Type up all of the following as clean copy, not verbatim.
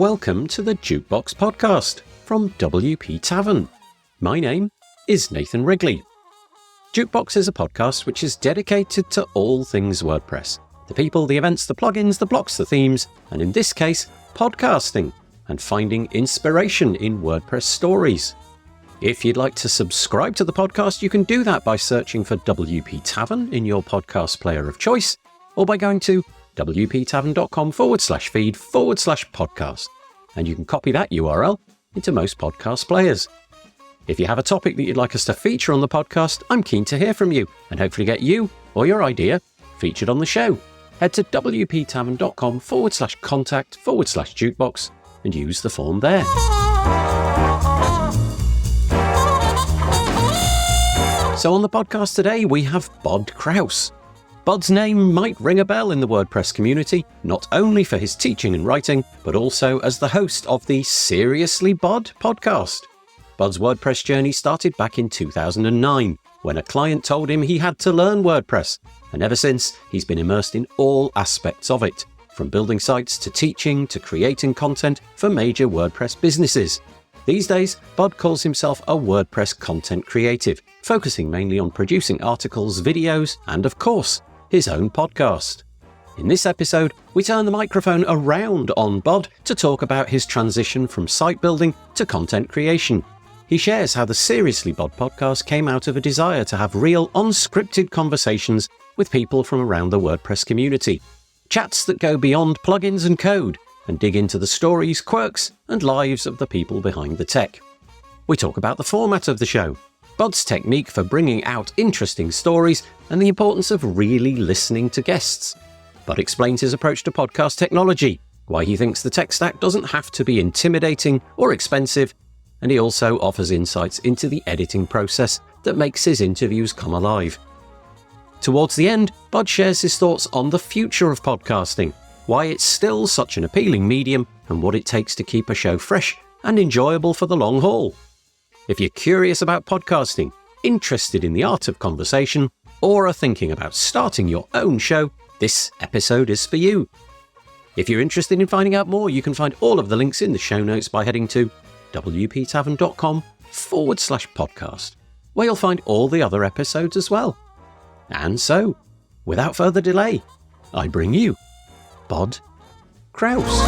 Welcome to the Jukebox Podcast from WP Tavern. My name is Nathan Wrigley. Jukebox is a podcast which is dedicated to all things WordPress. The people, the events, the plugins, the blocks, the themes, and in this case, podcasting and finding inspiration in WordPress stories. If you'd like to subscribe to the podcast, you can do that by searching for WP Tavern in your podcast player of choice, or by going to wptavern.com/feed/podcast. And you can copy that URL into most podcast players. If you have a topic that you'd like us to feature on the podcast, I'm keen to hear from you and hopefully get you or your idea featured on the show. Head to wptavern.com/contact/jukebox and use the form there. So on the podcast today, we have Bud Kraus. Bud's name might ring a bell in the WordPress community, not only for his teaching and writing, but also as the host of the Seriously Bud podcast. Bud's WordPress journey started back in 2009, when a client told him he had to learn WordPress, and ever since, he's been immersed in all aspects of it, from building sites to teaching to creating content for major WordPress businesses. These days, Bud calls himself a WordPress content creative, focusing mainly on producing articles, videos, and of course, his own podcast. In this episode, we turn the microphone around on Bud to talk about his transition from site building to content creation. He shares how the Seriously Bud podcast came out of a desire to have real, unscripted conversations with people from around the WordPress community. Chats that go beyond plugins and code and dig into the stories, quirks, and lives of the people behind the tech. We talk about the format of the show, Bud's technique for bringing out interesting stories, and the importance of really listening to guests. Bud explains his approach to podcast technology, why he thinks the tech stack doesn't have to be intimidating or expensive, and he also offers insights into the editing process that makes his interviews come alive. Towards the end, Bud shares his thoughts on the future of podcasting, why it's still such an appealing medium, and what it takes to keep a show fresh and enjoyable for the long haul. If you're curious about podcasting, interested in the art of conversation, or are thinking about starting your own show, this episode is for you. If you're interested in finding out more, you can find all of the links in the show notes by heading to wptavern.com/podcast, where you'll find all the other episodes as well. And so, without further delay, I bring you Bud Kraus.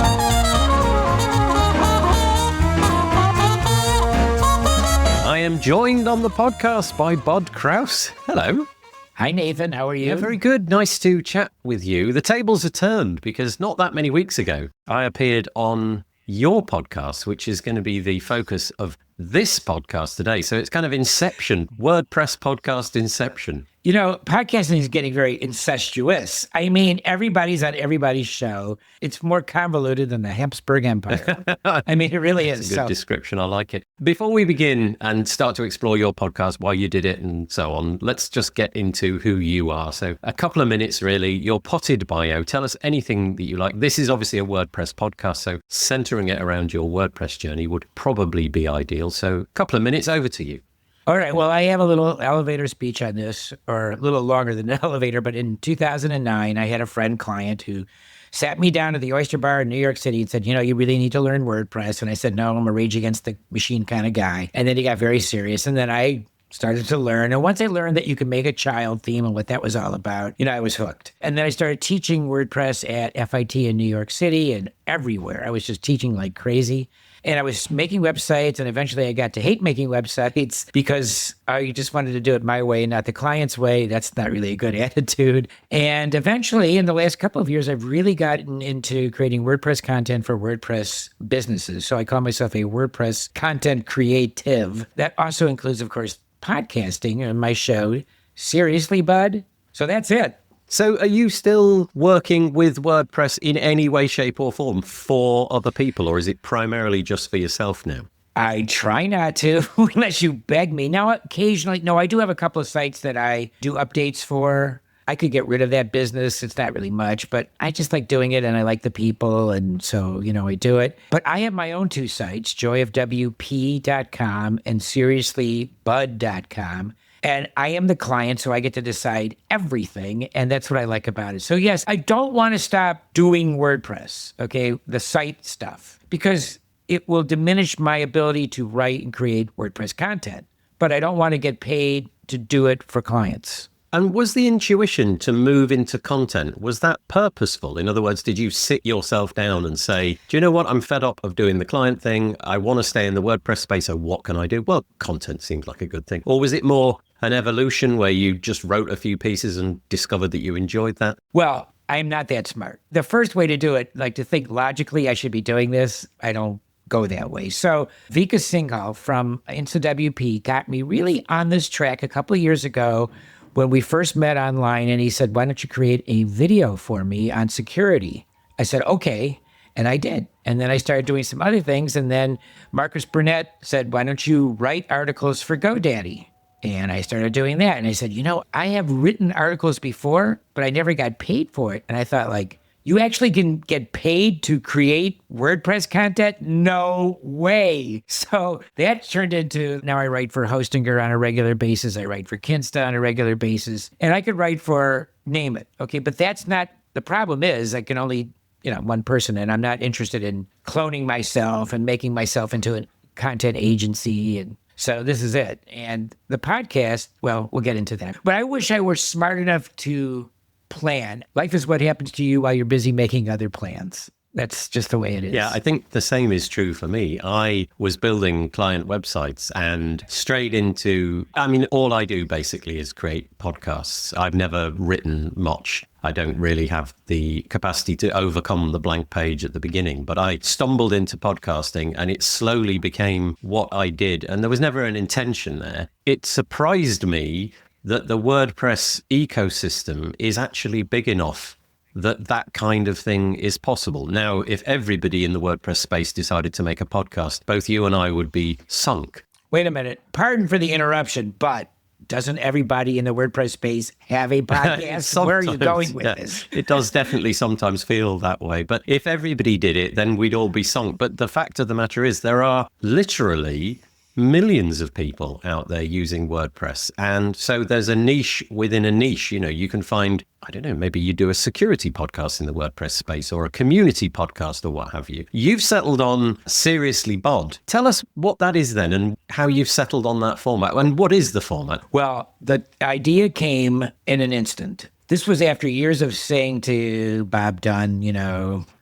I am joined on the podcast by Bud Kraus. Hello. Hi, Nathan. How are you? Yeah, very good. Nice to chat with you. The tables are turned because not that many weeks ago, I appeared on your podcast, which is going to be the focus of this podcast today. So it's kind of Inception, WordPress podcast Inception. You know, podcasting is getting very incestuous. I mean, everybody's on everybody's show. It's more convoluted than the Habsburg Empire. I mean, it really is. That's a good description. I like it. Before we begin and start to explore your podcast, why you did it and so on, let's just get into who you are. So a couple of minutes, really, your potted bio. Tell us anything that you like. This is obviously a WordPress podcast, so centering it around your WordPress journey would probably be ideal. So a couple of minutes, over to you. All right. Well, I have a little elevator speech on this, or a little longer than an elevator, but in 2009, I had a friend client who sat me down at the Oyster Bar in New York City and said, you know, you really need to learn WordPress. And I said, no, I'm a Rage Against the Machine kind of guy. And then he got very serious. And then I started to learn. And once I learned that you could make a child theme and what that was all about, you know, I was hooked. And then I started teaching WordPress at FIT in New York City and everywhere. I was just teaching like crazy. And I was making websites, and eventually I got to hate making websites because I just wanted to do it my way, not the client's way. That's not really a good attitude. And eventually, in the last couple of years, I've really gotten into creating WordPress content for WordPress businesses. So I call myself a WordPress content creative. That also includes, of course, podcasting and my show, Seriously Bud. So that's it. So are you still working with WordPress in any way, shape or form for other people, or is it primarily just for yourself now? I try not to, unless you beg me. Now, occasionally, no, I do have a couple of sites that I do updates for. I could get rid of that business. It's not really much, but I just like doing it and I like the people. And so, you know, I do it. But I have my own two sites, joyofwp.com and seriouslybud.com. And I am the client, so I get to decide everything. And that's what I like about it. So yes, I don't want to stop doing WordPress, okay, the site stuff, because it will diminish my ability to write and create WordPress content. But I don't want to get paid to do it for clients. And was the intuition to move into content, was that purposeful? In other words, did you sit yourself down and say, do you know what? I'm fed up of doing the client thing. I want to stay in the WordPress space. So what can I do? Well, content seems like a good thing. Or was it more an evolution where you just wrote a few pieces and discovered that you enjoyed that? Well, I'm not that smart. The first way to do it, like to think logically, I should be doing this, I don't go that way. So Vika Singhal from InstaWP got me really on this track a couple of years ago when we first met online, and he said, why don't you create a video for me on security? I said, okay. And I did. And then I started doing some other things. And then Marcus Burnett said, why don't you write articles for GoDaddy? And I started doing that. And I said, I have written articles before, but I never got paid for it. And I thought, like, you actually can get paid to create WordPress content? No way. So that turned into, now I write for Hostinger on a regular basis. I write for Kinsta on a regular basis. And I could write for, name it. Okay, but that's not, the problem is I can only, one person, and I'm not interested in cloning myself and making myself into a content agency. And so this is it. And the podcast, well, we'll get into that. But I wish I were smart enough to plan. Life is what happens to you while you're busy making other plans. That's just the way it is. Yeah, I think the same is true for me. I was building client websites and straight into, all I do basically is create podcasts. I've never written much. I don't really have the capacity to overcome the blank page at the beginning, but I stumbled into podcasting and it slowly became what I did. And there was never an intention there. It surprised me that the WordPress ecosystem is actually big enough that kind of thing is possible. Now, if everybody in the WordPress space decided to make a podcast, both you and I would be sunk. Wait a minute. Pardon for the interruption, but doesn't everybody in the WordPress space have a podcast? Where are you going with this? It does definitely sometimes feel that way. But if everybody did it, then we'd all be sunk. But the fact of the matter is there are literally millions of people out there using WordPress. And so there's a niche within a niche. You can find, I don't know, maybe you do a security podcast in the WordPress space or a community podcast or what have you. You've settled on Seriously Bud. Tell us what that is then and how you've settled on that format. And what is the format? Well, the idea came in an instant. This was after years of saying to Bob Dunn,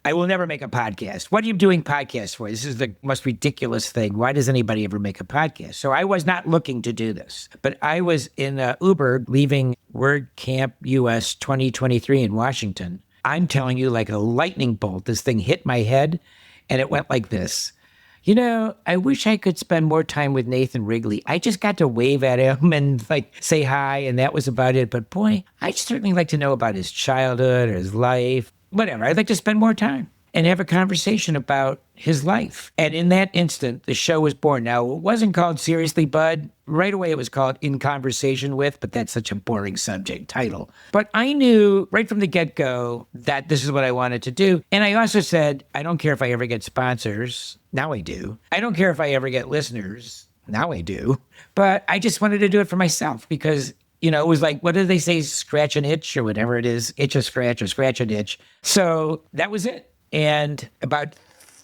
I will never make a podcast. What are you doing podcasts for? This is the most ridiculous thing. Why does anybody ever make a podcast? So I was not looking to do this, but I was in Uber leaving WordCamp US 2023 in Washington. I'm telling you, like a lightning bolt, this thing hit my head and it went like this. I wish I could spend more time with Nathan Wrigley. I just got to wave at him and say hi, and that was about it. But boy, I'd certainly like to know about his childhood or his life, whatever. I'd like to spend more time and have a conversation about his life. And in that instant, the show was born. Now, it wasn't called Seriously Bud. Right away, it was called In Conversation With, but that's such a boring subject title. But I knew right from the get-go that this is what I wanted to do. And I also said, I don't care if I ever get sponsors. Now I do. I don't care if I ever get listeners. Now I do. But I just wanted to do it for myself because it was like, what do they say? Scratch an itch or whatever it is. Itch a scratch or scratch an itch. So that was it. And about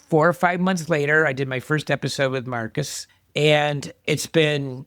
4 or 5 months later, I did my first episode with Marcus. And it's been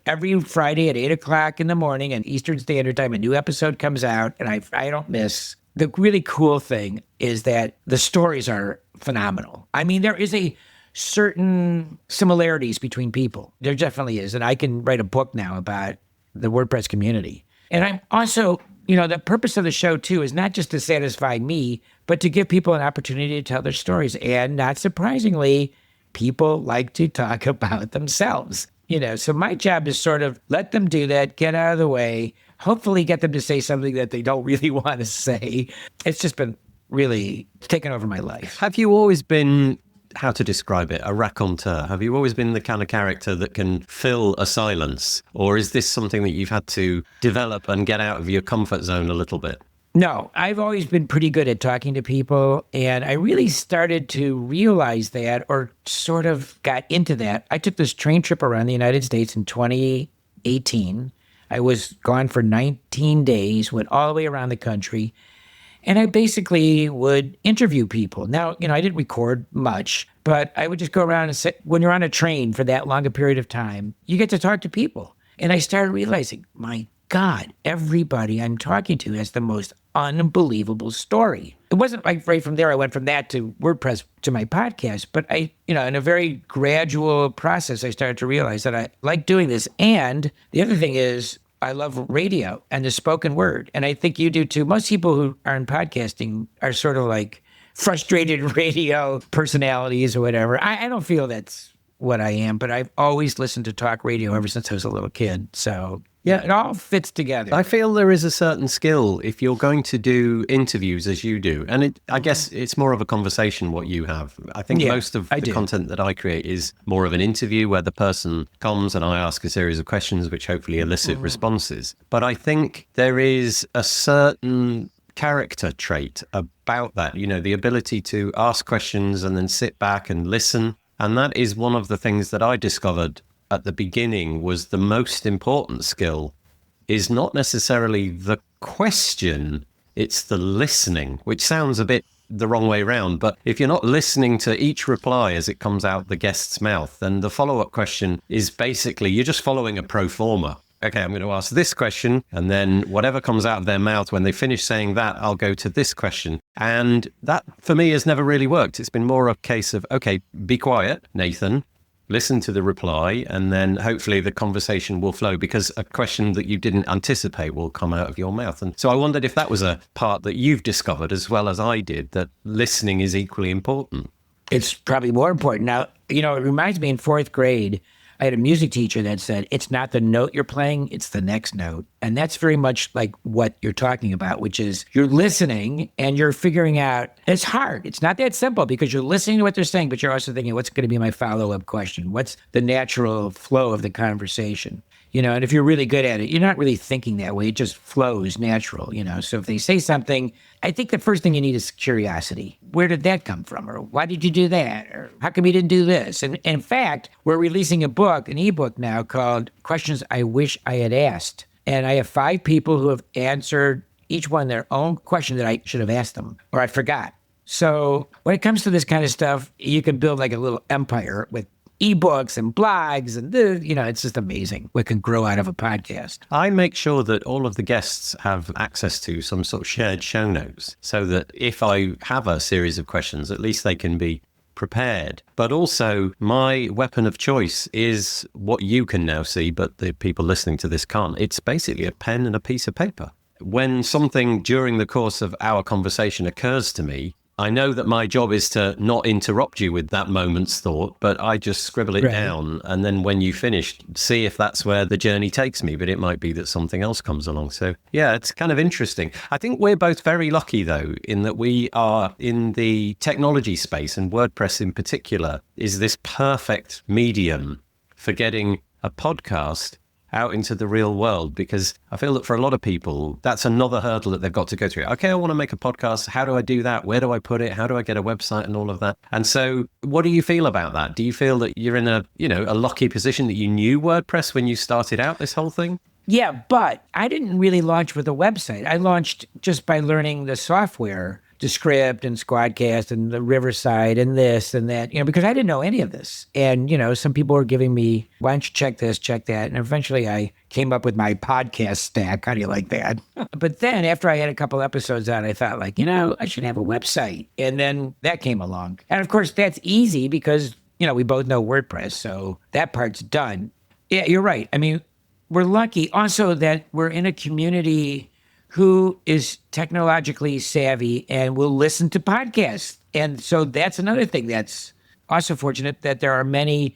every Friday at 8 o'clock in the morning and Eastern Standard Time, a new episode comes out and I don't miss. The really cool thing is that the stories are phenomenal. There is a certain similarities between people. There definitely is. And I can write a book now about the WordPress community. And I'm also, the purpose of the show too is not just to satisfy me, but to give people an opportunity to tell their stories. And not surprisingly, people like to talk about themselves. So my job is sort of let them do that, get out of the way, hopefully get them to say something that they don't really want to say. It's just been really taken over my life. Have you always been, how to describe it, a raconteur? Have you always been the kind of character that can fill a silence? Or is this something that you've had to develop and get out of your comfort zone a little bit? No, I've always been pretty good at talking to people, and I really started to realize that, or sort of got into that. I took this train trip around the United States in 2018. I was gone for 19 days, went all the way around the country, and I basically would interview people. Now, I didn't record much, but I would just go around and say, when you're on a train for that long a period of time, you get to talk to people. And I started realizing, my God, everybody I'm talking to has the most unbelievable story. It wasn't like right from there, I went from that to WordPress to my podcast, but in a very gradual process, I started to realize that I like doing this. And the other thing is, I love radio and the spoken word. And I think you do too. Most people who are in podcasting are sort of like frustrated radio personalities or whatever. I don't feel that's what I am, but I've always listened to talk radio ever since I was a little kid. So yeah, it all fits together. I feel there is a certain skill if you're going to do interviews as you do. And I guess it's more of a conversation what you have. I think most of the content that I create is more of an interview where the person comes and I ask a series of questions which hopefully elicit responses. But I think there is a certain character trait about that, the ability to ask questions and then sit back and listen. And that is one of the things that I discovered at the beginning was the most important skill is not necessarily the question, it's the listening, which sounds a bit the wrong way around. But if you're not listening to each reply as it comes out the guest's mouth, then the follow-up question is basically you're just following a pro forma. Okay, I'm going to ask this question, and then whatever comes out of their mouth, when they finish saying that, I'll go to this question. And that, for me, has never really worked. It's been more a case of, okay, be quiet, Nathan, listen to the reply, and then hopefully the conversation will flow because a question that you didn't anticipate will come out of your mouth. And so I wondered if that was a part that you've discovered as well as I did, that listening is equally important. It's probably more important. Now, it reminds me in fourth grade, I had a music teacher that said, it's not the note you're playing, it's the next note. And that's very much like what you're talking about, which is you're listening and you're figuring out, it's hard. It's not that simple because you're listening to what they're saying, but you're also thinking, what's going to be my follow-up question? What's the natural flow of the conversation? And if you're really good at it, you're not really thinking that way. It just flows natural, So if they say something, I think the first thing you need is curiosity. Where did that come from? Or why did you do that? Or how come you didn't do this? And in fact, we're releasing an ebook now called Questions I Wish I Had Asked. And I have 5 people who have answered each one their own question that I should have asked them or I forgot. So when it comes to this kind of stuff, you can build like a little empire with ebooks and blogs and it's just amazing what can grow out of a podcast. I make sure that all of the guests have access to some sort of shared show notes so that if I have a series of questions, at least they can be prepared. But also my weapon of choice is what you can now see, but the people listening to this can't. It's basically a pen and a piece of paper. When something during the course of our conversation occurs to me, I know that my job is to not interrupt you with that moment's thought, but I just scribble it down. And then when you finish, see if that's where the journey takes me. But it might be that something else comes along. So yeah, it's kind of interesting. I think we're both very lucky, though, in that we are in the technology space, and WordPress in particular is this perfect medium for getting a podcast out into the real world, because I feel that for a lot of people, that's another hurdle that they've got to go through. Okay, I want to make a podcast. How do I do that? Where do I put it? How do I get a website and all of that? And so what do you feel about that? Do you feel that you're in a lucky position that you knew WordPress when you started out this whole thing? Yeah, but I didn't really launch with a website. I launched just by learning the software, Descript and Squadcast and the Riverside and this and that, because I didn't know any of this. And, some people were giving me, why don't you check this, check that? And eventually I came up with my podcast stack. How do you like that? But then after I had a couple episodes out, I thought I should have a website. And then that came along. And of course, that's easy because, we both know WordPress. So that part's done. Yeah, you're right. I mean, we're lucky also that we're in a community who is technologically savvy and will listen to podcasts. And so that's another thing that's also fortunate, that there are many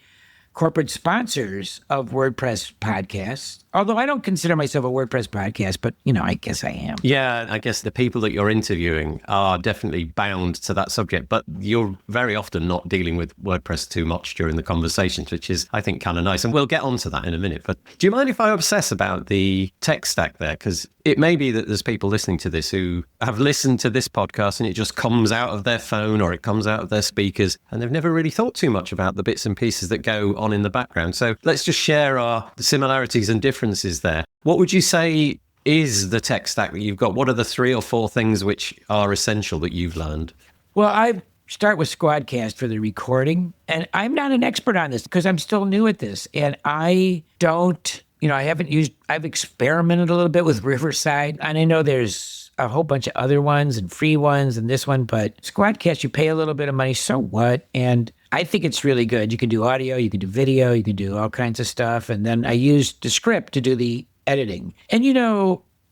corporate sponsors of WordPress podcasts. Although I don't consider myself a WordPress podcast, but, I guess I am. Yeah, I guess the people that you're interviewing are definitely bound to that subject, but you're very often not dealing with WordPress too much during the conversations, which is, I think, kind of nice. And we'll get onto that in a minute. But do you mind if I obsess about the tech stack there? Because it may be that there's people listening to this who have listened to this podcast and it just comes out of their phone or it comes out of their speakers, and they've never really thought too much about the bits and pieces that go on in the background. So let's just share our similarities and differences there. What would you say is the tech stack that you've got? What are the 3 or 4 things which are essential that you've learned? Well, I start with Squadcast for the recording, and I'm not an expert on this because I'm still new at this, and I don't, I've experimented a little bit with Riverside, and I know there's a whole bunch of other ones and free ones and this one, but Squadcast, you pay a little bit of money, so what? And I think it's really good. You can do audio, you can do video, you can do all kinds of stuff, and then I use the script to do the editing. And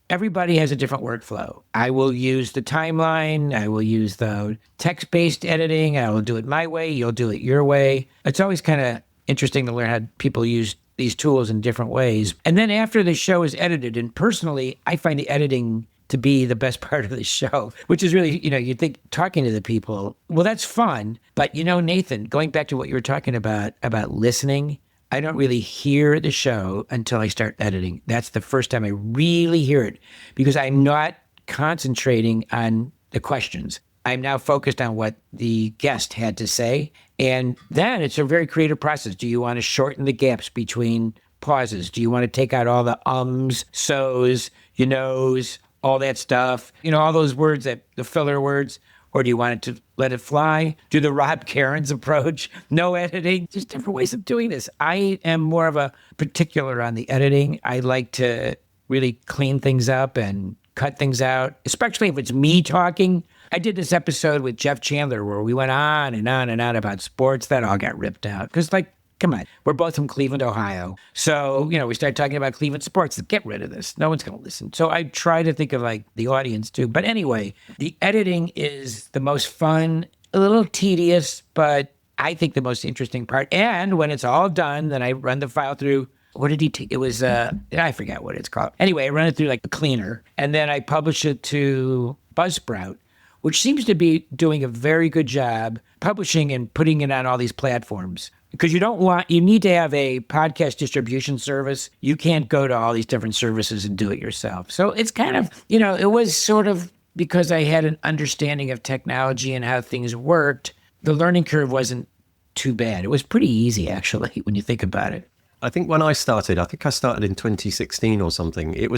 everybody has a different workflow. I will use the timeline. I will use the text-based editing. I will do it my way. You'll do it your way. It's always kind of interesting to learn how people use these tools in different ways. And then after the show is edited, and personally, I find the editing to be the best part of the show, which is really, you think talking to the people, well, that's fun. But, Nathan, going back to what you were talking about listening, I don't really hear the show until I start editing. That's the first time I really hear it because I'm not concentrating on the questions. I'm now focused on what the guest had to say. And then it's a very creative process. Do you want to shorten the gaps between pauses? Do you want to take out all the ums, so's, all that stuff? All those words, the filler words. Or do you want it to let it fly? Do the Rob Cairns approach? No editing? Just different ways of doing this. I am more of a particular on the editing. I like to really clean things up and cut things out, especially if it's me talking. I did this episode with Jeff Chandler where we went on and on and on about sports. That all got ripped out. Because, come on, we're both from Cleveland, Ohio. So, we started talking about Cleveland sports. Get rid of this. No one's going to listen. So I try to think of the audience too. But anyway, the editing is the most fun, a little tedious, but I think the most interesting part. And when it's all done, then I run the file through. What did he take? It was, I forgot what it's called. Anyway, I run it through a cleaner and then I publish it to Buzzsprout, which seems to be doing a very good job publishing and putting it on all these platforms. Because you need to have a podcast distribution service. You can't go to all these different services and do it yourself. So it's kind of, it was sort of because I had an understanding of technology and how things worked, the learning curve wasn't too bad. It was pretty easy, actually, when you think about it. I think when I started in 2016 or something. It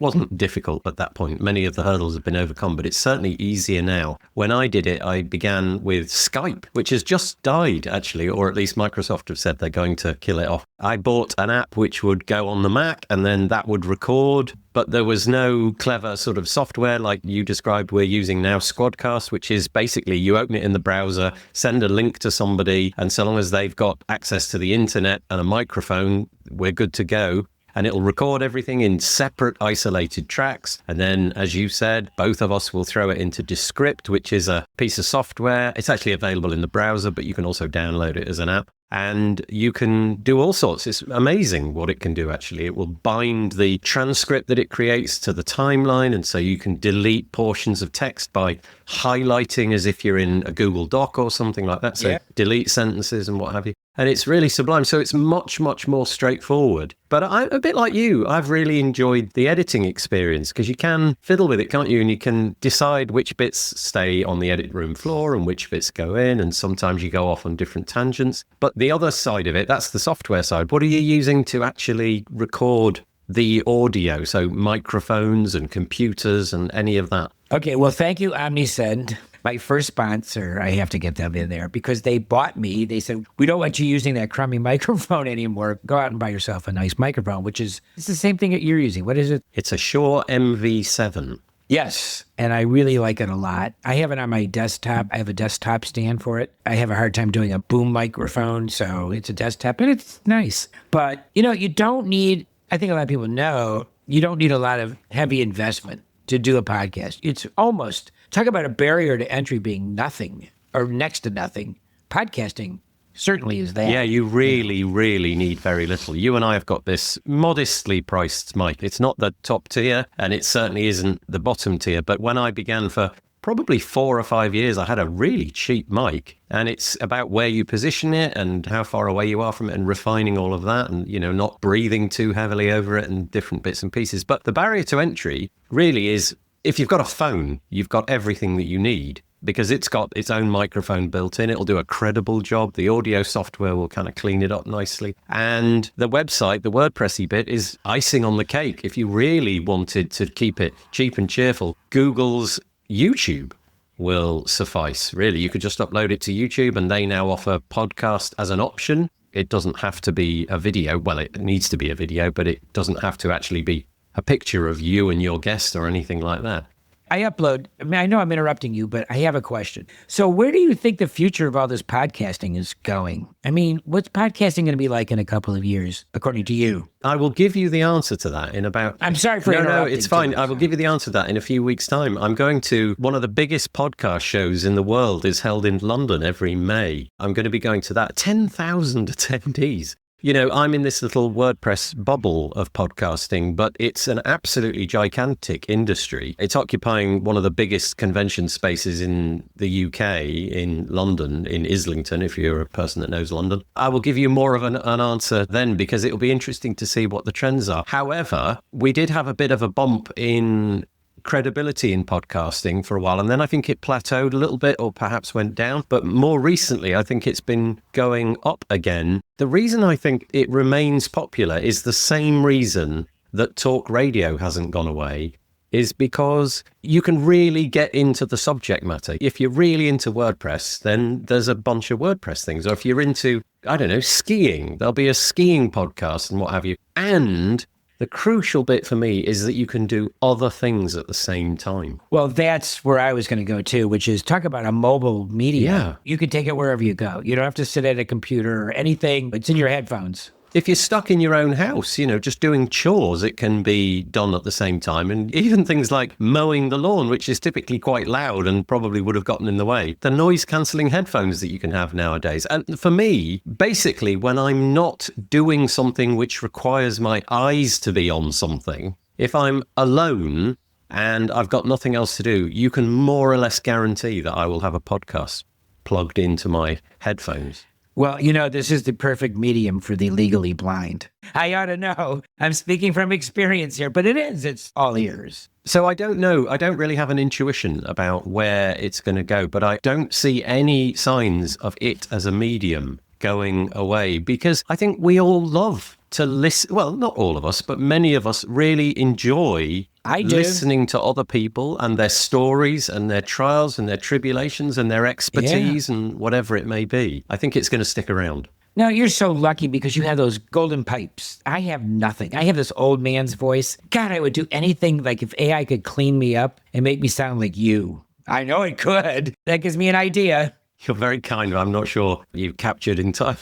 wasn't difficult at that point. Many of the hurdles have been overcome, but it's certainly easier now. When I did it, I began with Skype, which has just died, actually, or at least Microsoft have said they're going to kill it off. I bought an app which would go on the Mac and then that would record, but there was no clever sort of software like you described we're using now, Squadcast, which is basically you open it in the browser, send a link to somebody, and so long as they've got access to the internet and a microphone, we're good to go. And it'll record everything in separate isolated tracks. And then, as you said, both of us will throw it into Descript, which is a piece of software. It's actually available in the browser, but you can also download it as an app. And you can do all sorts. It's amazing what it can do, actually. It will bind the transcript that it creates to the timeline. And so you can delete portions of text by highlighting as if you're in a Google Doc or something like that. So delete sentences and what have you. And it's really sublime. So it's much, much more straightforward. But I'm a bit like you. I've really enjoyed the editing experience because you can fiddle with it, can't you? And you can decide which bits stay on the edit room floor and which bits go in. And sometimes you go off on different tangents. But the other side of it, that's the software side. What are you using to actually record the audio? So microphones and computers and any of that? Okay, well, thank you, Omnisend. My first sponsor, I have to get them in there because they bought me. They said, we don't want you using that crummy microphone anymore. Go out and buy yourself a nice microphone, it's the same thing that you're using. What is it? It's a Shure MV7. Yes, and I really like it a lot. I have it on my desktop. I have a desktop stand for it. I have a hard time doing a boom microphone, so it's a desktop, and it's nice. But, you don't need, I think a lot of people know, you don't need a lot of heavy investment to do a podcast. It's almost, talk about a barrier to entry being nothing or next to nothing. Podcasting certainly is that. Yeah, you really, really need very little. You and I have got this modestly priced mic. It's not the top tier, and it certainly isn't the bottom tier. But when I began for probably 4 or 5 years, I had a really cheap mic, and it's about where you position it and how far away you are from it and refining all of that and, not breathing too heavily over it and different bits and pieces. But the barrier to entry really is if you've got a phone, you've got everything that you need. because it's got its own microphone built in. It'll do a credible job. The audio software will kind of clean it up nicely. And the website, the WordPressy bit, is icing on the cake. If you really wanted to keep it cheap and cheerful, Google's YouTube will suffice, really. You could just upload it to YouTube, and they now offer podcast as an option. It doesn't have to be a video. Well, it needs to be a video, but it doesn't have to actually be a picture of you and your guest or anything like that. I know I'm interrupting you, but I have a question. So where do you think the future of all this podcasting is going? I mean, what's podcasting going to be like in a couple of years, according to you? I will give you the answer to that in about... I'm sorry for interrupting. No, it's fine. I will give you the answer to that in a few weeks' time. I'm going to... One of the biggest podcast shows in the world is held in London every May. I'm going to be going to that. 10,000 attendees. You know, I'm in this little WordPress bubble of podcasting, but it's an absolutely gigantic industry. It's occupying one of the biggest convention spaces in the UK, in London, in Islington, if you're a person that knows London. I will give you more of an answer then, because it'll be interesting to see what the trends are. However, we did have a bit of a bump in credibility in podcasting for a while, and then I think it plateaued a little bit, or perhaps went down. But more recently, I think it's been going up again. The reason I think it remains popular is the same reason that talk radio hasn't gone away, is because you can really get into the subject matter. If you're really into WordPress, then there's a bunch of WordPress things. Or if you're into, I don't know, skiing, there'll be a skiing podcast and what have you. And the crucial bit for me is that you can do other things at the same time. Well, that's where I was going to go too, which is talk about a mobile media. Yeah. You can take it wherever you go. You don't have to sit at a computer or anything. It's in your headphones. If you're stuck in your own house, you know, just doing chores, it can be done at the same time. And even things like mowing the lawn, which is typically quite loud and probably would have gotten in the way. The noise cancelling headphones that you can have nowadays. And for me, basically, when I'm not doing something which requires my eyes to be on something, if I'm alone and I've got nothing else to do, you can more or less guarantee that I will have a podcast plugged into my headphones. Well, you know, this is the perfect medium for the legally blind. I ought to know. I'm speaking from experience here, but it is. It's all ears. So I don't know. I don't really have an intuition about where it's going to go, but I don't see any signs of it as a medium going away, because I think we all love to listen. Well, not all of us, but many of us really enjoy listening to other people and their stories and their trials and their tribulations and their expertise and whatever it may be. I think it's going to stick around. No, you're so lucky because you have those golden pipes. I have nothing. I have this old man's voice. God, I would do anything, like if AI could clean me up and make me sound like you. I know it could. That gives me an idea. You're very kind. I'm not sure you've captured in time.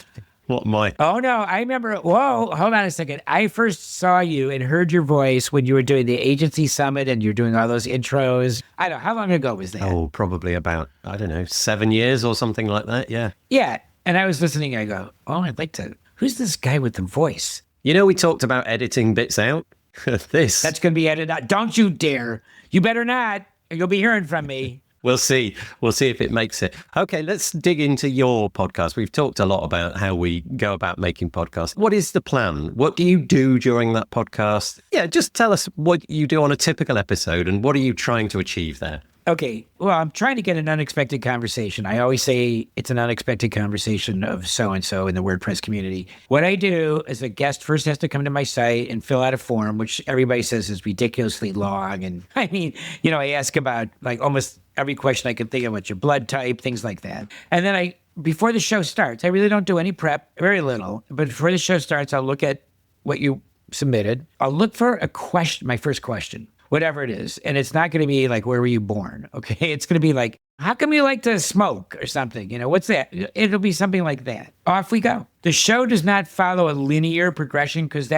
What am I? Oh, no. I remember. Whoa, hold on a second. I first saw you and heard your voice when you were doing the agency summit and you're doing all those intros. I don't know. How long ago was that? Oh, probably about, 7 years or something like that. Yeah. Yeah. And I was listening. I go, oh, I'd like to. Who's this guy with the voice? You know, we talked about editing bits out. That's going to be edited out. Don't you dare. You better not. You'll be hearing from me. We'll see. We'll see if it makes it. Okay, let's dig into your podcast. We've talked a lot about how we go about making podcasts. What is the plan? What do you do during that podcast? Yeah, just tell us what you do on a typical episode and what are you trying to achieve there? Okay, well, I'm trying to get an unexpected conversation. I always say it's an unexpected conversation of so-and-so in the WordPress community. What I do is a guest first has to come to my site and fill out a form, which everybody says is ridiculously long. And I mean, you know, I ask about like almost every question I could think of, what's your blood type, things like that. And then before the show starts, I really don't do any prep, very little. But before the show starts, I'll look at what you submitted. I'll look for a question, my first question, whatever it is. And it's not going to be like, where were you born? Okay. It's going to be like, how come you like to smoke or something? You know, what's that? It'll be something like that. Off we go. The show does not follow a linear progression because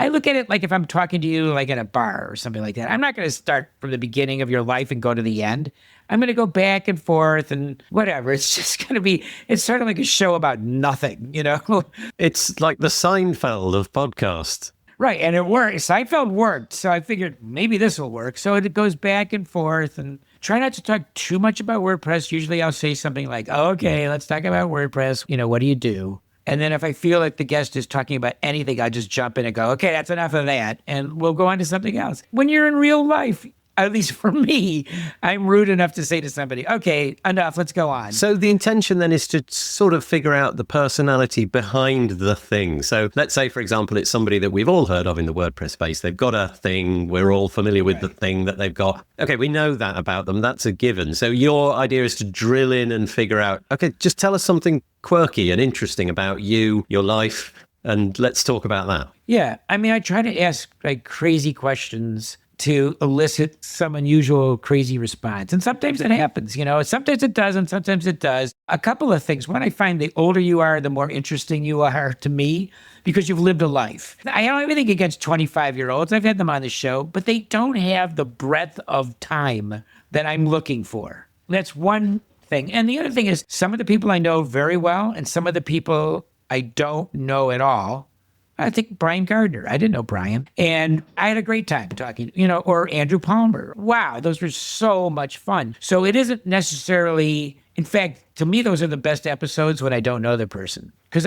I look at it like if I'm talking to you like at a bar or something like that. I'm not going to start from the beginning of your life and go to the end. I'm going to go back and forth and whatever. It's just going to be, it's sort of like a show about nothing, you know? It's like the Seinfeld of podcasts. Right, and it worked. Seinfeld worked, so I figured maybe this will work. So it goes back and forth, and try not to talk too much about WordPress. Usually I'll say something like, okay, let's talk about WordPress. You know, what do you do? And then if I feel like the guest is talking about anything, I just jump in and go, okay, that's enough of that, and we'll go on to something else. When you're in real life, at least for me, I'm rude enough to say to somebody, okay, enough, let's go on. So the intention then is to sort of figure out the personality behind the thing. So let's say, for example, it's somebody that we've all heard of in the WordPress space. They've got a thing. We're all familiar with the thing that they've got. Okay, we know that about them. That's a given. So your idea is to drill in and figure out, okay, just tell us something quirky and interesting about you, your life, and let's talk about that. Yeah. I mean, I try to ask like crazy questions to elicit some unusual, crazy response. And sometimes it happens, sometimes it doesn't, sometimes it does. A couple of things. One, I find the older you are, the more interesting you are to me because you've lived a life. I don't have anything against 25-year-olds. I've had them on the show, but they don't have the breadth of time that I'm looking for. That's one thing. And the other thing is some of the people I know very well and some of the people I don't know at all. I think Brian Gardner. I didn't know Brian. And I had a great time talking, or Andrew Palmer. Wow, those were so much fun. So it isn't necessarily, in fact, to me, those are the best episodes when I don't know the person. Because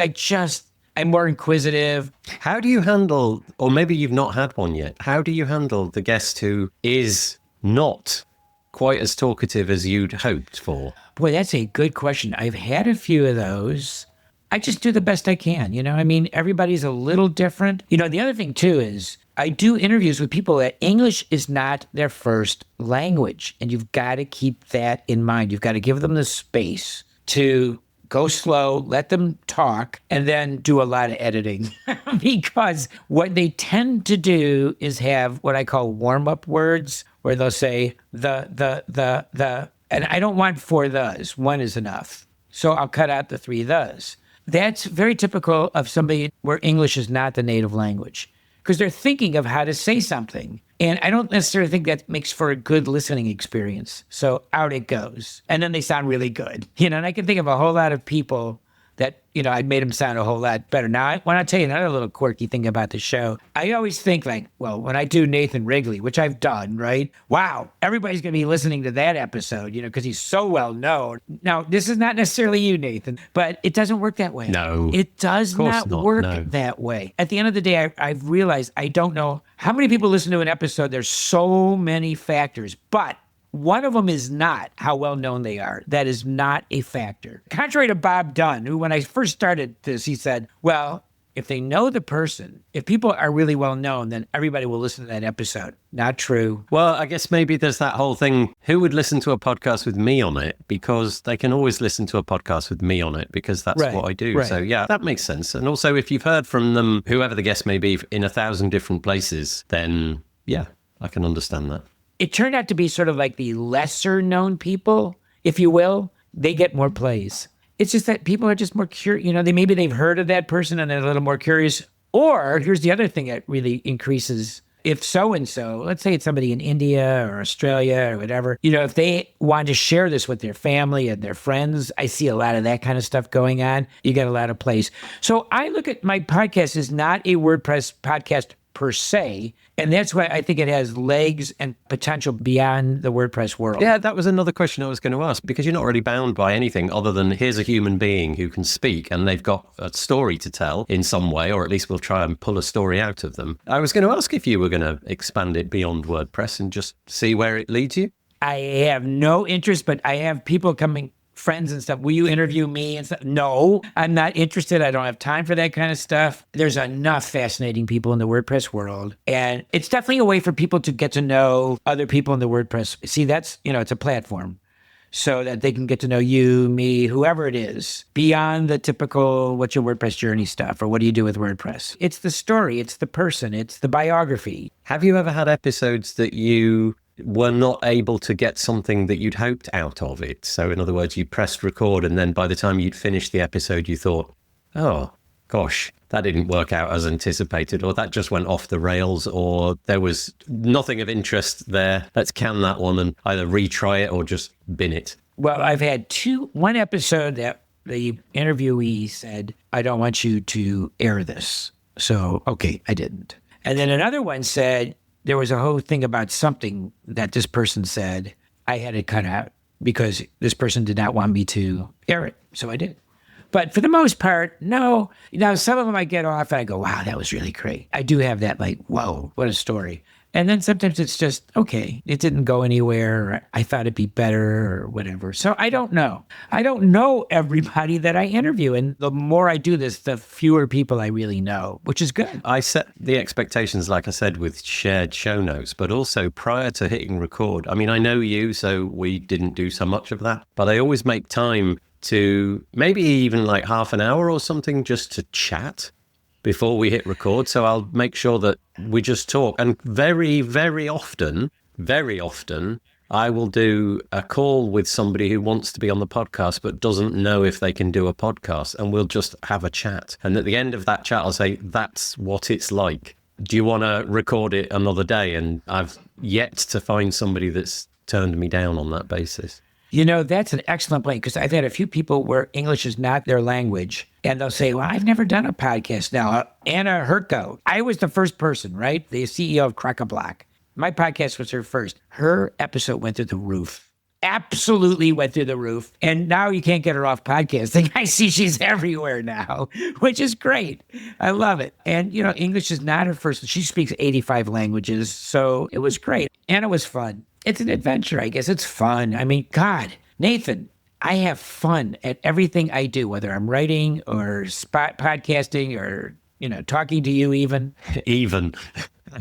I'm more inquisitive. How do you handle, or maybe you've not had one yet, how do you handle the guest who is not quite as talkative as you'd hoped for? Boy, that's a good question. I've had a few of those. I just do the best I can. I mean, everybody's a little different. The other thing too is I do interviews with people that English is not their first language. And you've got to keep that in mind. You've got to give them the space to go slow, let them talk, and then do a lot of editing. Because what they tend to do is have what I call warm-up words where they'll say the, and I don't want 4 thes. 1 is enough. So I'll cut out the 3 thes. That's very typical of somebody where English is not the native language because they're thinking of how to say something. And I don't necessarily think that makes for a good listening experience. So out it goes. And then they sound really good. And I can think of a whole lot of people that, I made them sound a whole lot better. Now, when I tell you another little quirky thing about the show, I always think like, well, when I do Nathan Wrigley, which I've done, right? Wow, everybody's going to be listening to that episode, because he's so well known. Now, this is not necessarily you, Nathan, but it doesn't work that way. No. It does not work that way. At the end of the day, I've realized I don't know how many people listen to an episode. There's so many factors, but one of them is not how well known they are. That is not a factor. Contrary to Bob Dunn, who when I first started this, he said, well, if they know the person, if people are really well known, then everybody will listen to that episode. Not true. Well, I guess maybe there's that whole thing. Who would listen to a podcast with me on it? Because they can always listen to a podcast with me on it because that's what I do. Right. So yeah, that makes sense. And also if you've heard from them, whoever the guest may be, in 1,000 different places, then yeah, I can understand that. It turned out to be sort of like the lesser known people, if you will. They get more plays. It's just that people are just more curious. Maybe they've heard of that person and they're a little more curious. Or here's the other thing that really increases. If so-and-so, let's say it's somebody in India or Australia or whatever, if they want to share this with their family and their friends, I see a lot of that kind of stuff going on. You get a lot of plays. So I look at my podcast as not a WordPress podcast per se. And that's why I think it has legs and potential beyond the WordPress world. Yeah, that was another question I was going to ask, because you're not really bound by anything other than here's a human being who can speak and they've got a story to tell in some way, or at least we'll try and pull a story out of them. I was going to ask if you were going to expand it beyond WordPress and just see where it leads you. I have no interest, but I have people coming, friends and stuff. Will you interview me and stuff? No, I'm not interested. I don't have time for that kind of stuff. There's enough fascinating people in the WordPress world. And it's definitely a way for people to get to know other people in the WordPress. See, that's, it's a platform so that they can get to know you, me, whoever it is, beyond the typical, what's your WordPress journey stuff or what do you do with WordPress? It's the story. It's the person. It's the biography. Have you ever had episodes that you were not able to get something that you'd hoped out of it? So in other words, you pressed record and then by the time you'd finished the episode, you thought, oh, gosh, that didn't work out as anticipated, or that just went off the rails, or there was nothing of interest there. Let's can that one and either retry it or just bin it. Well, I've had one episode that the interviewee said, I don't want you to air this. So, okay, I didn't. And then another one said, there was a whole thing about something that this person said I had to cut out because this person did not want me to air it. So I did. But for the most part, no. Now, some of them I get off and I go, wow, that was really great. I do have that like, whoa, what a story. And then sometimes it's just, okay, it didn't go anywhere. Or I thought it'd be better or whatever. So I don't know. I don't know everybody that I interview. And the more I do this, the fewer people I really know, which is good. I set the expectations, like I said, with shared show notes, but also prior to hitting record. I mean, I know you, so we didn't do so much of that, but I always make time to maybe even like half an hour or something just to chat before we hit record. So I'll make sure that we just talk. And very, very often, I will do a call with somebody who wants to be on the podcast but doesn't know if they can do a podcast, and we'll just have a chat. And at the end of that chat, I'll say, that's what it's like. Do you want to record it another day? And I've yet to find somebody that's turned me down on that basis. You know, that's an excellent point, because I've had a few people where English is not their language, and they'll say, well, I've never done a podcast. Now, Anna Herko, I was the first person, right? The CEO of Crack-a-Block. My podcast was her first. Her episode went through the roof. Absolutely went through the roof. And now you can't get her off podcasting. I see she's everywhere now, which is great. I love it. And, you know, English is not her first. She speaks 85 languages, so it was great. And it was fun. It's an adventure, I guess. It's fun. I mean, God, Nathan, I have fun at everything I do, whether I'm writing or podcasting or, you know, talking to you even.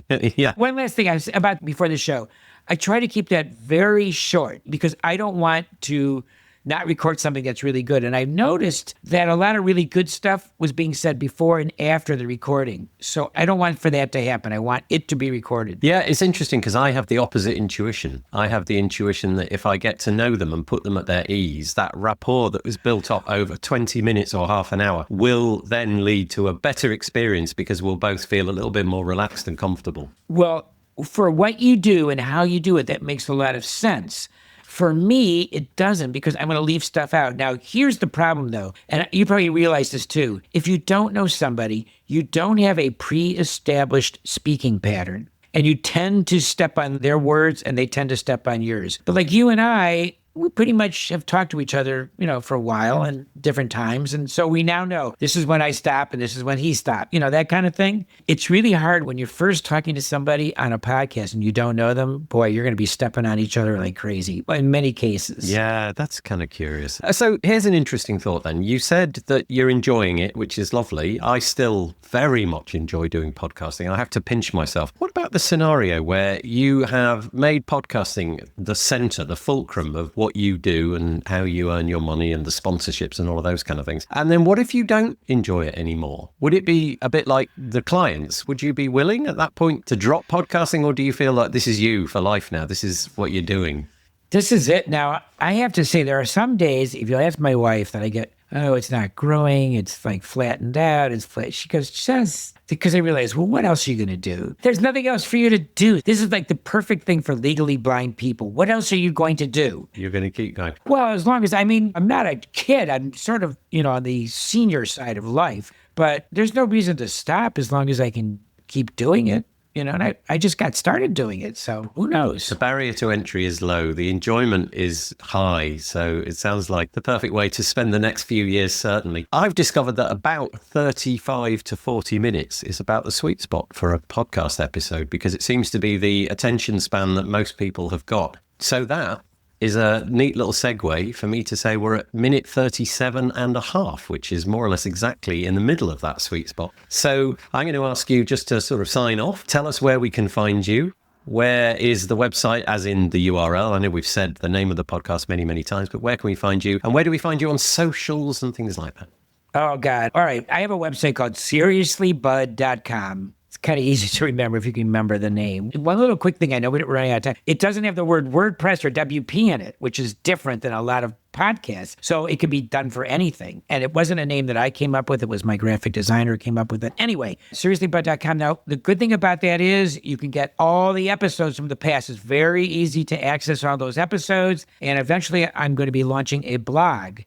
Yeah. One last thing I was about before the show. I try to keep that very short because I don't want to not record something that's really good. And I've noticed that a lot of really good stuff was being said before and after the recording. So I don't want for that to happen. I want it to be recorded. Yeah, it's interesting because I have the opposite intuition. I have the intuition that if I get to know them and put them at their ease, that rapport that was built up over 20 minutes or half an hour will then lead to a better experience because we'll both feel a little bit more relaxed and comfortable. Well, for what you do and how you do it, that makes a lot of sense. For me, it doesn't, because I'm going to leave stuff out. Now, here's the problem, though, and you probably realize this too. If you don't know somebody, you don't have a pre-established speaking pattern, and you tend to step on their words and they tend to step on yours. But like you and I, we pretty much have talked to each other, you know, for a while and different times. And so we now know this is when I stop and this is when he stopped, you know, that kind of thing. It's really hard when you're first talking to somebody on a podcast and you don't know them. Boy, you're going to be stepping on each other like crazy in many cases. Yeah, that's kind of curious. So here's an interesting thought then. You said that you're enjoying it, which is lovely. I still very much enjoy doing podcasting. I have to pinch myself. What about the scenario where you have made podcasting the center, the fulcrum of what you do and how you earn your money and the sponsorships and all of those kind of things? And then what if you don't enjoy it anymore? Would it be a bit like the clients? Would you be willing at that point to drop podcasting, or do you feel like this is you for life now? This is what you're doing. This is it. Now, I have to say there are some days, if you ask my wife, that I get, oh, it's not growing. It's like flattened out. It's flat. She goes, just because I realize, well, what else are you going to do? There's nothing else for you to do. This is like the perfect thing for legally blind people. What else are you going to do? You're going to keep going. Well, as long as, I mean, I'm not a kid. I'm sort of, you know, on the senior side of life, but there's no reason to stop as long as I can keep doing it. You know, and I just got started doing it, so who knows? The barrier to entry is low. The enjoyment is high. So it sounds like the perfect way to spend the next few years, certainly. I've discovered that about 35 to 40 minutes is about the sweet spot for a podcast episode, because it seems to be the attention span that most people have got. So that is a neat little segue for me to say we're at minute 37 and a half, which is more or less exactly in the middle of that sweet spot. So I'm going to ask you just to sort of sign off. Tell us where we can find you. Where is the website, as in the URL? I know we've said the name of the podcast many, many times, but where can we find you? And where do we find you on socials and things like that? Oh, God. All right. I have a website called seriouslybud.com. Kind of easy to remember if you can remember the name. One little quick thing, I know we're running out of time. It doesn't have the word WordPress or WP in it, which is different than a lot of podcasts. So it could be done for anything. And it wasn't a name that I came up with. It was my graphic designer who came up with it. Anyway, seriouslybud.com. Now, the good thing about that is you can get all the episodes from the past. It's very easy to access all those episodes. And eventually I'm going to be launching a blog,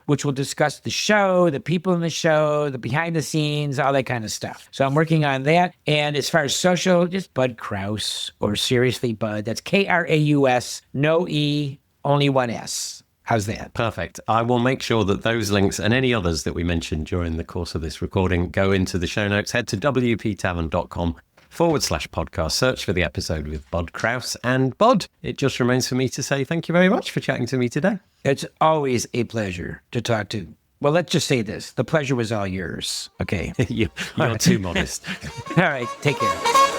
which will discuss the show, the people in the show, the behind the scenes, all that kind of stuff. So I'm working on that. And as far as social, just Bud Kraus or Seriously Bud. That's Kraus, no E, only one S. How's that? Perfect. I will make sure that those links and any others that we mentioned during the course of this recording go into the show notes. Head to wptavern.com podcast. Search for the episode with Bud Kraus. And Bud, it just remains for me to say thank you very much for chatting to me today. It's always a pleasure to talk to. Well, let's just say this. The pleasure was all yours. Okay. You're too modest. All right. Take care.